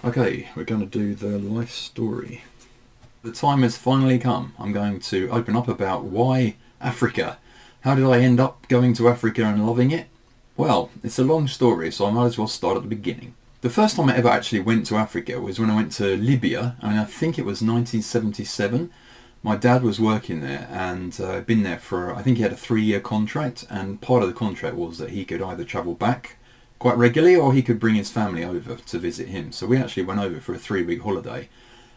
Okay, we're going to do the life story. The time has finally come. I'm going to open up about why Africa. How did I end up going to Africa and loving it? Well, it's a long story, so I might as well start at the beginning. The first time I ever actually went to Africa was when I went to Libya, and I think it was 1977. My dad was working there and been there for, I think he had a 3-year contract, and part of the contract was that he could either travel back quite regularly or he could bring his family over to visit him. So we actually went over for a 3-week holiday.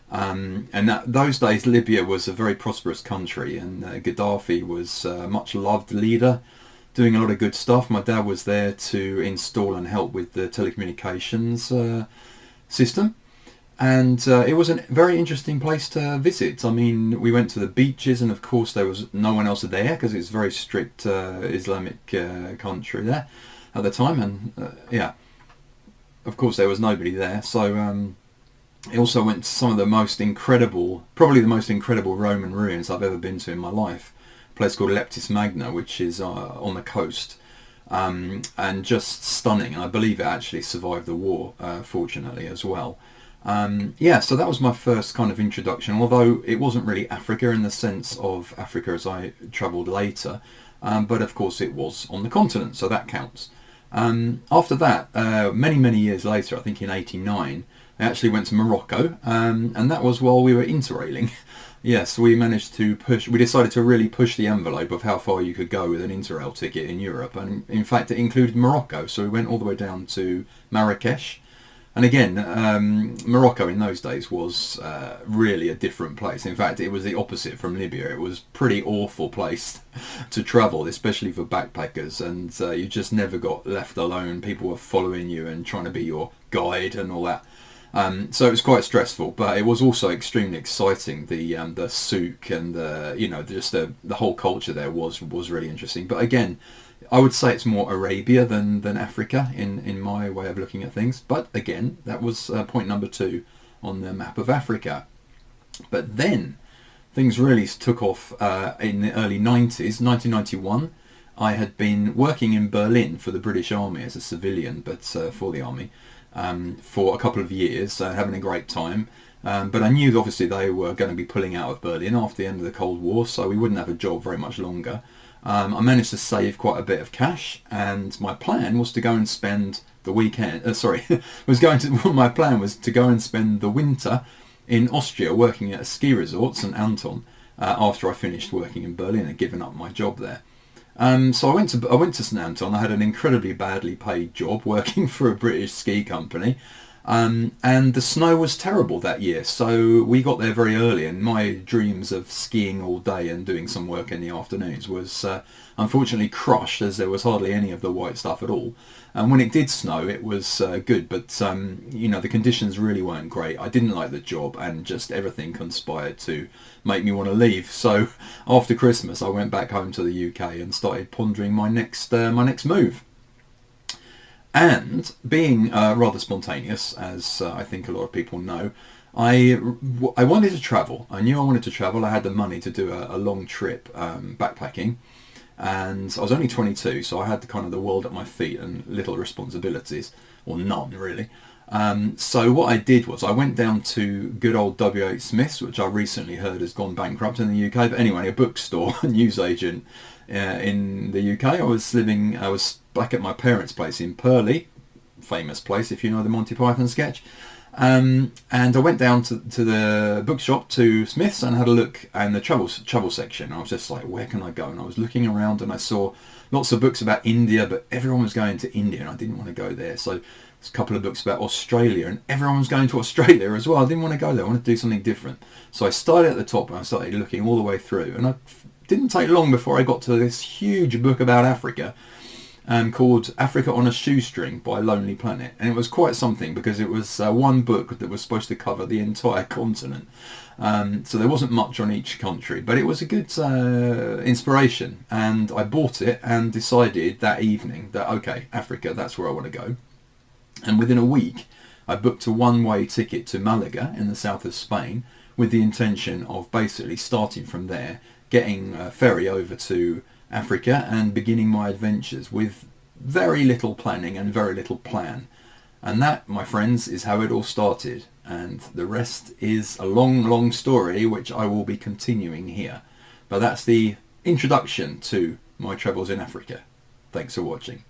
Those days Libya was a very prosperous country, and Gaddafi was a much loved leader doing a lot of good stuff. My dad was there to install and help with the telecommunications system. And it was a very interesting place to visit. I mean, we went to the beaches, and of course there was no one else there because it's a very strict Islamic country there at the time. And yeah, of course there was nobody there. So I also went to some of the most incredible, probably the most incredible Roman ruins I've ever been to in my life. A place called Leptis Magna, which is on the coast. And just stunning. And I believe it actually survived the war, fortunately, as well. Yeah, so that was my first kind of introduction, although it wasn't really Africa in the sense of Africa as I travelled later, but of course it was on the continent, so that counts. After that, many years later, I think in '89, I actually went to Morocco, and that was while we were interrailing. Yes, we decided to really push the envelope of how far you could go with an interrail ticket in Europe, and in fact it included Morocco, so we went all the way down to Marrakesh. And again, Morocco in those days was really a different place. In fact, it was the opposite from Libya. It was a pretty awful place to travel, especially for backpackers. And you just never got left alone. People were following you and trying to be your guide and all that. So it was quite stressful, but it was also extremely exciting. The souk and the whole culture there was really interesting. But again, I would say it's more Arabia than Africa in my way of looking at things. But again, that was point number 2 on the map of Africa. But then things really took off in the early 90s, 1991. I had been working in Berlin for the British Army as a civilian, but for the Army, for a couple of years, having a great time. But I knew obviously they were going to be pulling out of Berlin after the end of the Cold War, so we wouldn't have a job very much longer. I managed to save quite a bit of cash, and my plan was to go and spend the weekend. My plan was to go and spend the winter in Austria, working at a ski resort, St. Anton, after I finished working in Berlin and given up my job there. So I went to St. Anton. I had an incredibly badly paid job working for a British ski company. And the snow was terrible that year, so we got there very early, and my dreams of skiing all day and doing some work in the afternoons was unfortunately crushed, as there was hardly any of the white stuff at all. And when it did snow, it was good, but the conditions really weren't great. I didn't like the job, and just everything conspired to make me want to leave. So after Christmas, I went back home to the UK and started pondering my next move. And being rather spontaneous, as I think a lot of people know, I wanted to travel. I knew I wanted to travel. I had the money to do a long trip backpacking. And I was only 22, so I had the world at my feet and little responsibilities, or none really. So what I did was I went down to good old W.H. Smith's, which I recently heard has gone bankrupt in the UK. But anyway, a bookstore, a newsagent in the UK. I was back at my parents' place in Purley, famous place if you know the Monty Python sketch. And I went down to the bookshop, to Smith's, and had a look in the travel section. I was just like, where can I go? And I was looking around and I saw lots of books about India, but everyone was going to India and I didn't want to go there. So there's a couple of books about Australia, and everyone was going to Australia as well. I didn't want to go there. I wanted to do something different. So I started at the top and I started looking all the way through, and I didn't take long before I got to this huge book about Africa, called Africa on a Shoestring by Lonely Planet. And it was quite something, because it was one book that was supposed to cover the entire continent. So there wasn't much on each country, but it was a good inspiration. And I bought it and decided that evening that, okay, Africa, that's where I want to go. And within a week, I booked a one-way ticket to Malaga in the south of Spain, with the intention of basically starting from there, getting a ferry over to Africa and beginning my adventures with very little planning and very little plan. And that, my friends, is how it all started. And the rest is a long, long story, which I will be continuing here. But that's the introduction to my travels in Africa. Thanks for watching.